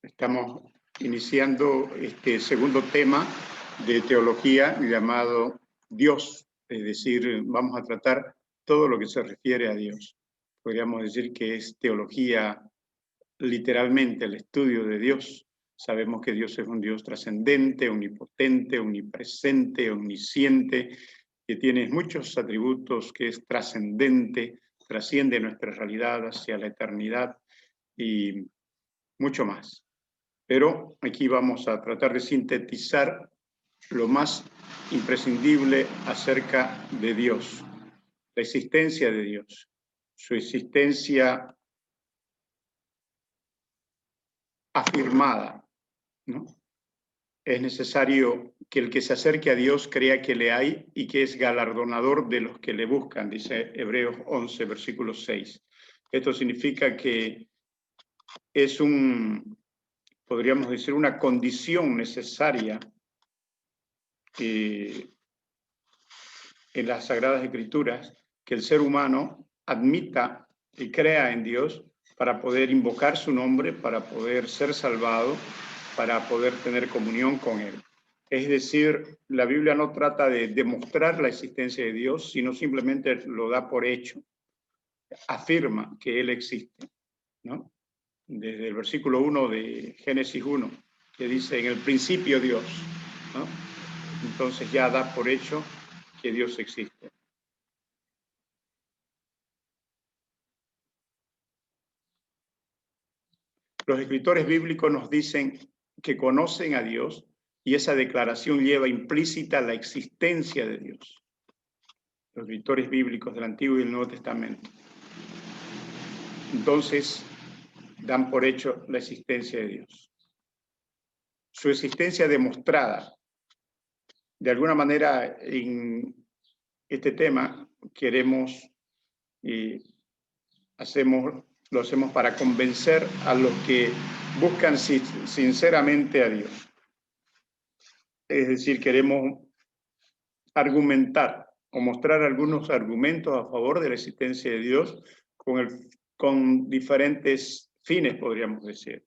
Estamos iniciando este segundo tema de teología llamado Dios, es decir, vamos a tratar todo lo que se refiere a Dios. Podríamos decir que es teología literalmente, el estudio de Dios. Sabemos que Dios es un Dios trascendente, omnipotente, omnipresente, omnisciente, que tiene muchos atributos, que es trascendente, trasciende nuestra realidad hacia la eternidad y mucho más. Pero aquí vamos a tratar de sintetizar lo más imprescindible acerca de Dios, la existencia de Dios, su existencia afirmada, ¿no? Es necesario que el que se acerque a Dios crea que le hay y que es galardonador de los que le buscan, dice Hebreos 11, versículo 6. Esto significa que es podríamos decir, una condición necesaria en las Sagradas Escrituras, que el ser humano admita y crea en Dios para poder invocar su nombre, para poder ser salvado, para poder tener comunión con Él. Es decir, la Biblia no trata de demostrar la existencia de Dios, sino simplemente lo da por hecho. Afirma que Él existe, ¿no? Desde el versículo 1 de Génesis 1, que dice, en el principio Dios, ¿no? Entonces ya da por hecho que Dios existe. Los escritores bíblicos nos dicen que conocen a Dios y esa declaración lleva implícita la existencia de Dios. Los escritores bíblicos del Antiguo y del Nuevo Testamento. Entonces, dan por hecho la existencia de Dios. Su existencia demostrada. De alguna manera, en este tema queremos y lo hacemos para convencer a los que buscan sinceramente a Dios. Es decir, queremos argumentar o mostrar algunos argumentos a favor de la existencia de Dios con diferentes fines, podríamos decir.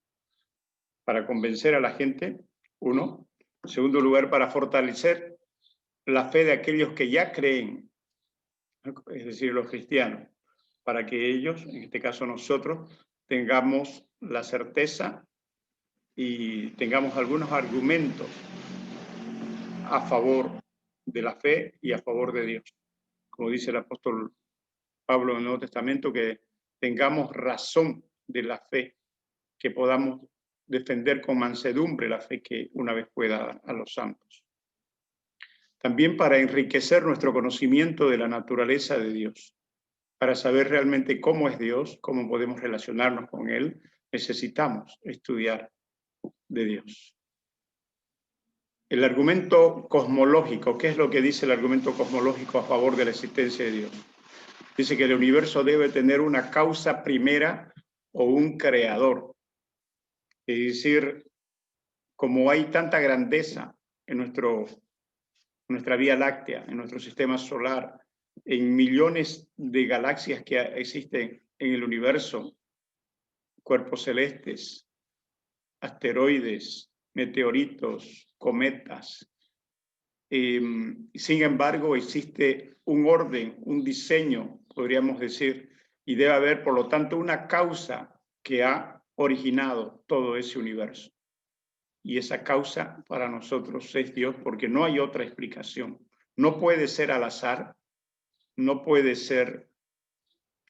Para convencer a la gente, uno. En segundo lugar, para fortalecer la fe de aquellos que ya creen, es decir, los cristianos, para que ellos, en este caso nosotros, tengamos la certeza y tengamos algunos argumentos a favor de la fe y a favor de Dios. Como dice el apóstol Pablo en el Nuevo Testamento, que tengamos razón de la fe, que podamos defender con mansedumbre la fe que una vez fue dada a los santos. También para enriquecer nuestro conocimiento de la naturaleza de Dios. Para saber realmente cómo es Dios, cómo podemos relacionarnos con Él, necesitamos estudiar de Dios. El argumento cosmológico, ¿qué es lo que dice el argumento cosmológico a favor de la existencia de Dios? Dice que el universo debe tener una causa primera o un creador. Es decir, como hay tanta grandeza en nuestra Vía Láctea, en nuestro sistema solar, en millones de galaxias que existen en el universo, cuerpos celestes, asteroides, meteoritos, cometas. Sin embargo, existe un orden, un diseño, podríamos decir, y debe haber, por lo tanto, una causa que ha originado todo ese universo. Y esa causa para nosotros es Dios, porque no hay otra explicación. No puede ser al azar, no puede ser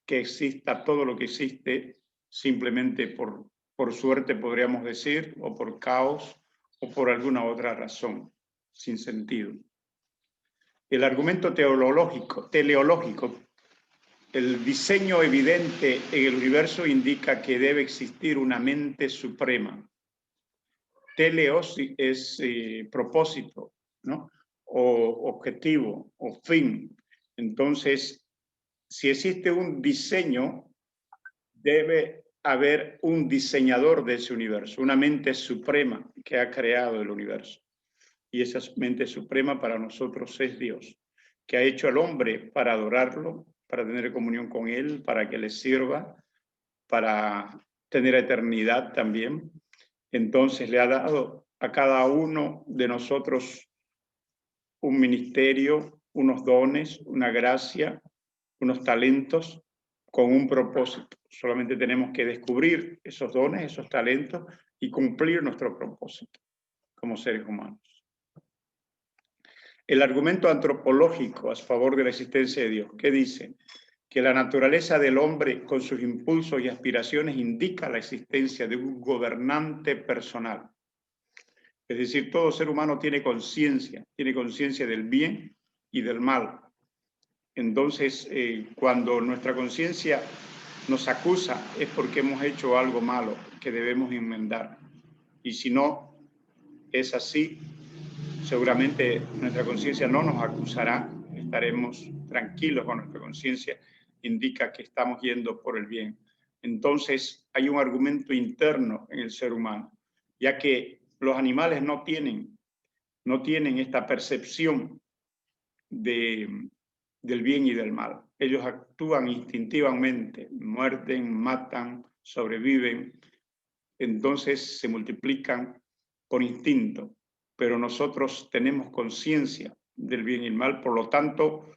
que exista todo lo que existe simplemente por suerte, podríamos decir, o por caos, o por alguna otra razón, sin sentido. El argumento teleológico, el diseño evidente en el universo indica que debe existir una mente suprema. Teleos es propósito, ¿no? O objetivo, o fin. Entonces, si existe un diseño, debe haber un diseñador de ese universo, una mente suprema que ha creado el universo. Y esa mente suprema para nosotros es Dios, que ha hecho al hombre para adorarlo, para tener comunión con Él, para que le sirva, para tener eternidad también. Entonces le ha dado a cada uno de nosotros un ministerio, unos dones, una gracia, unos talentos con un propósito. Solamente tenemos que descubrir esos dones, esos talentos y cumplir nuestro propósito como seres humanos. El argumento antropológico a favor de la existencia de Dios, ¿qué dice? Que la naturaleza del hombre con sus impulsos y aspiraciones indica la existencia de un gobernante personal. Es decir, todo ser humano tiene conciencia del bien y del mal. Entonces, cuando nuestra conciencia nos acusa es porque hemos hecho algo malo que debemos enmendar. Y si no es así, seguramente nuestra conciencia no nos acusará, estaremos tranquilos con nuestra conciencia, indica que estamos yendo por el bien. Entonces, hay un argumento interno en el ser humano, ya que los animales no tienen esta percepción del bien y del mal. Ellos actúan instintivamente, muerden, matan, sobreviven, entonces se multiplican por instinto, pero nosotros tenemos conciencia del bien y el mal, por lo tanto,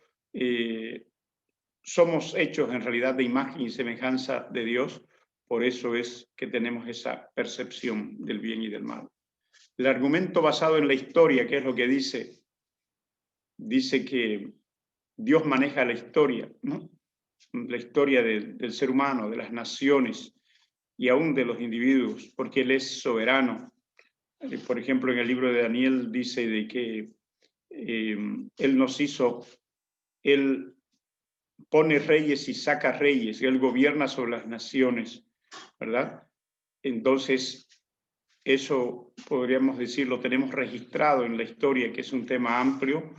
somos hechos en realidad de imagen y semejanza de Dios, por eso es que tenemos esa percepción del bien y del mal. El argumento basado en la historia, ¿qué es lo que dice? Dice que Dios maneja la historia, ¿no? La historia del ser humano, de las naciones y aún de los individuos, porque Él es soberano. Por ejemplo, en el libro de Daniel dice de que Él nos hizo, Él pone reyes y saca reyes, y Él gobierna sobre las naciones, ¿verdad? Entonces, eso podríamos decir, lo tenemos registrado en la historia, que es un tema amplio,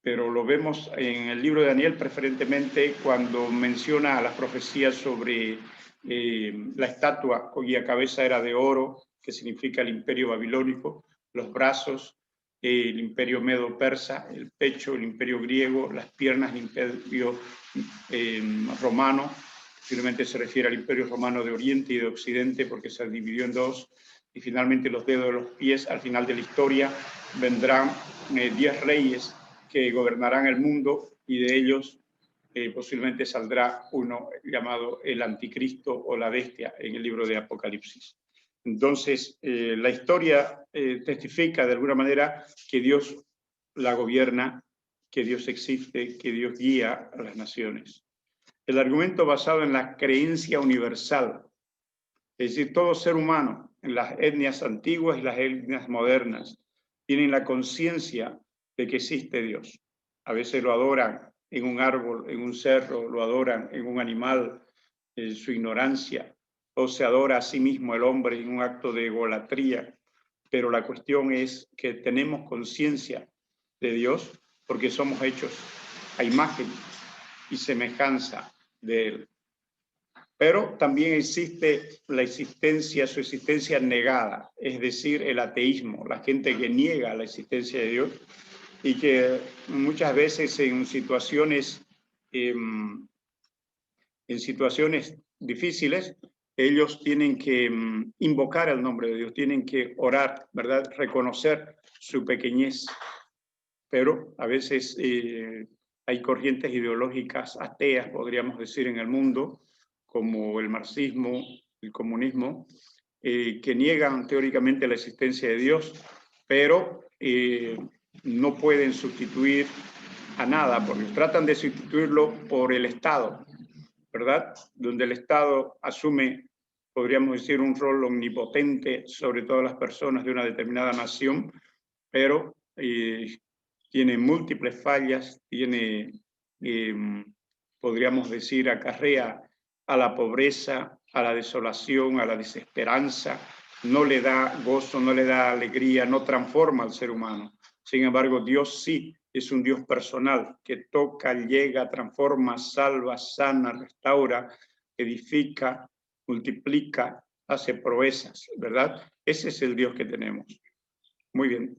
pero lo vemos en el libro de Daniel preferentemente cuando menciona las profecías sobre la estatua cuya cabeza era de oro, que significa el imperio babilónico, los brazos, el imperio medo-persa, el pecho, el imperio griego, las piernas, el imperio romano. Finalmente se refiere al imperio romano de Oriente y de Occidente porque se dividió en dos, y finalmente los dedos de los pies. Al final de la historia vendrán 10 reyes que gobernarán el mundo, y de ellos posiblemente saldrá uno llamado el anticristo o la bestia en el libro de Apocalipsis. Entonces, la historia testifica de alguna manera que Dios la gobierna, que Dios existe, que Dios guía a las naciones. El argumento basado en la creencia universal, es decir, todo ser humano, en las etnias antiguas y las etnias modernas, tienen la conciencia de que existe Dios. A veces lo adoran en un árbol, en un cerro, lo adoran en un animal, en su ignorancia, o se adora a sí mismo el hombre en un acto de egolatría. Pero la cuestión es que tenemos conciencia de Dios porque somos hechos a imagen y semejanza de Él. Pero también existe su existencia negada, es decir, el ateísmo, la gente que niega la existencia de Dios y que muchas veces en situaciones difíciles, ellos tienen que invocar el nombre de Dios, tienen que orar, ¿verdad? Reconocer su pequeñez. Pero a veces hay corrientes ideológicas ateas, podríamos decir, en el mundo, como el marxismo, el comunismo, que niegan teóricamente la existencia de Dios, pero no pueden sustituir a nada, porque tratan de sustituirlo por el Estado, ¿verdad? Donde el Estado asume, podríamos decir, un rol omnipotente sobre todas las personas de una determinada nación, pero tiene múltiples fallas, podríamos decir, acarrea a la pobreza, a la desolación, a la desesperanza, no le da gozo, no le da alegría, no transforma al ser humano. Sin embargo, Dios sí es un Dios personal que toca, llega, transforma, salva, sana, restaura, edifica, multiplica, hace proezas, ¿verdad? Ese es el Dios que tenemos. Muy bien.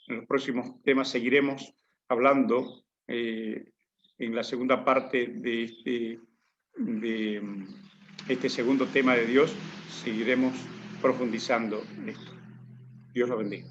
En los próximos temas seguiremos hablando en la segunda parte de este segundo tema de Dios. Seguiremos profundizando esto. Dios lo bendiga.